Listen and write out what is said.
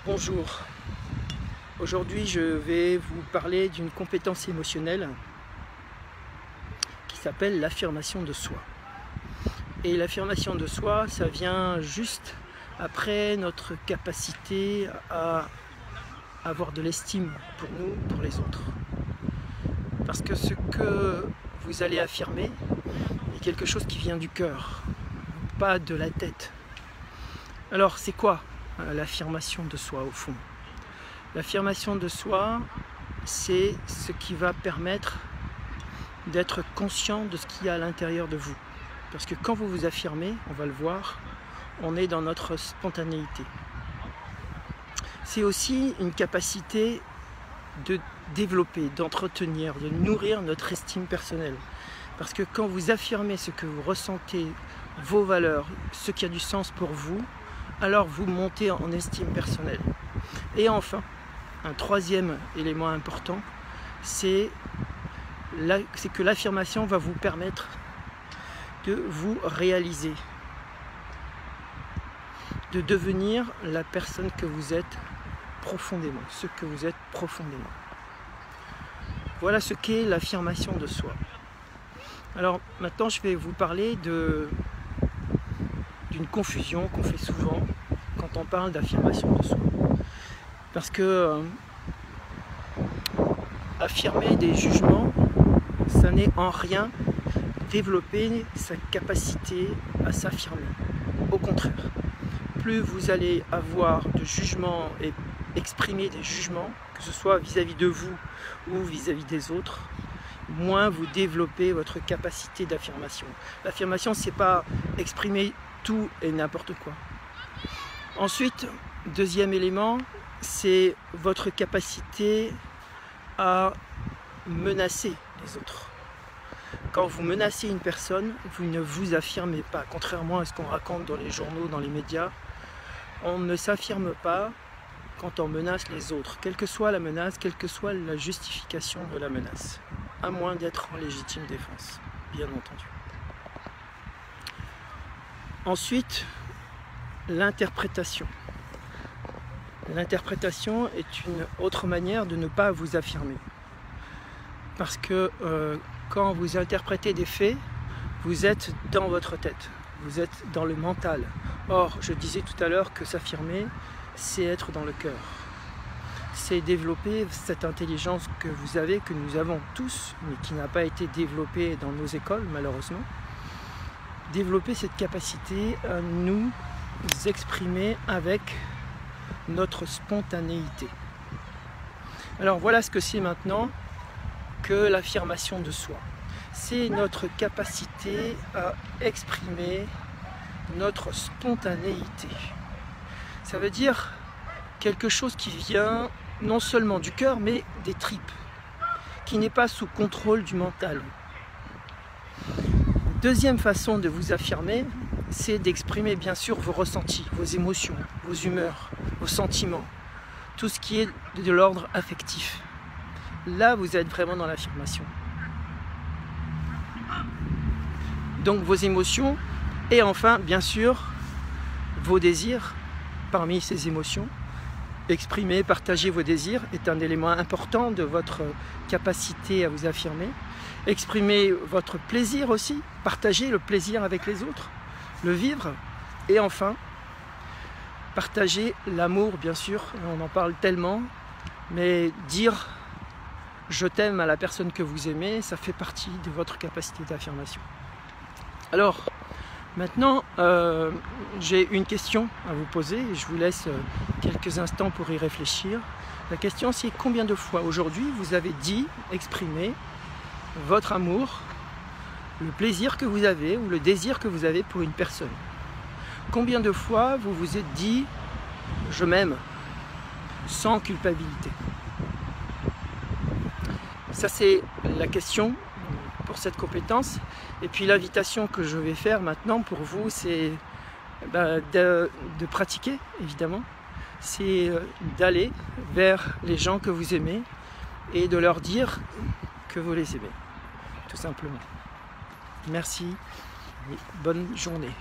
Bonjour, aujourd'hui je vais vous parler d'une compétence émotionnelle qui s'appelle l'affirmation de soi. Et l'affirmation de soi, ça vient juste après notre capacité à avoir de l'estime pour nous, pour les autres. Parce que ce que vous allez affirmer est quelque chose qui vient du cœur, pas de la tête. Alors c'est quoi l'affirmation de soi au fond? L'affirmation de soi, c'est ce qui va permettre d'être conscient de ce qu'il y a à l'intérieur de vous. Parce que quand vous vous affirmez, on va le voir, on est dans notre spontanéité. C'est aussi une capacité de développer, d'entretenir, de nourrir notre estime personnelle. Parce que quand vous affirmez ce que vous ressentez, vos valeurs, ce qui a du sens pour vous, alors vous montez en estime personnelle. Et enfin, un troisième élément important, c'est que l'affirmation va vous permettre de vous réaliser, de devenir la personne que vous êtes profondément, ce que vous êtes profondément. Voilà ce qu'est l'affirmation de soi. Alors maintenant, je vais vous parler d'une confusion qu'on fait souvent quand on parle d'affirmation de soi. Parce que affirmer des jugements, ça n'est en rien développer sa capacité à s'affirmer. Au contraire, plus vous allez avoir de jugements et exprimer des jugements, que ce soit vis-à-vis de vous ou vis-à-vis des autres, moins vous développez votre capacité d'affirmation. L'affirmation, c'est pas exprimer tout et n'importe quoi. Ensuite, deuxième élément, c'est votre capacité à menacer les autres. Quand vous menacez une personne, vous ne vous affirmez pas. Contrairement à ce qu'on raconte dans les journaux, dans les médias, on ne s'affirme pas quand on menace les autres, quelle que soit la menace, quelle que soit la justification de la menace, à moins d'être en légitime défense, bien entendu. Ensuite, l'interprétation. L'interprétation est une autre manière de ne pas vous affirmer. Parce que quand vous interprétez des faits, vous êtes dans votre tête, vous êtes dans le mental. Or, je disais tout à l'heure que s'affirmer, c'est être dans le cœur. C'est développer cette intelligence que vous avez, que nous avons tous, mais qui n'a pas été développée dans nos écoles, malheureusement. Développer cette capacité à nous exprimer avec notre spontanéité. Alors voilà ce que c'est maintenant que l'affirmation de soi. C'est notre capacité à exprimer notre spontanéité. Ça veut dire quelque chose qui vient non seulement du cœur, mais des tripes, qui n'est pas sous contrôle du mental. Deuxième façon de vous affirmer, c'est d'exprimer bien sûr vos ressentis, vos émotions, vos humeurs, vos sentiments, tout ce qui est de l'ordre affectif. Là, vous êtes vraiment dans l'affirmation. Donc vos émotions et enfin, bien sûr, vos désirs parmi ces émotions. Exprimer, partager vos désirs est un élément important de votre capacité à vous affirmer. Exprimer votre plaisir aussi, partager le plaisir avec les autres, le vivre. Et enfin, partager l'amour, bien sûr, on en parle tellement, mais dire « je t'aime » à la personne que vous aimez, ça fait partie de votre capacité d'affirmation. Alors, maintenant, j'ai une question à vous poser et je vous laisse quelques instants pour y réfléchir. La question, c'est combien de fois aujourd'hui vous avez dit, exprimé votre amour, le plaisir que vous avez ou le désir que vous avez pour une personne. Combien de fois vous vous êtes dit « je m'aime » sans culpabilité. Ça, c'est la question pour cette compétence. Et puis l'invitation que je vais faire maintenant pour vous, c'est de pratiquer, évidemment. C'est d'aller vers les gens que vous aimez et de leur dire que vous les aimez, tout simplement. Merci et bonne journée.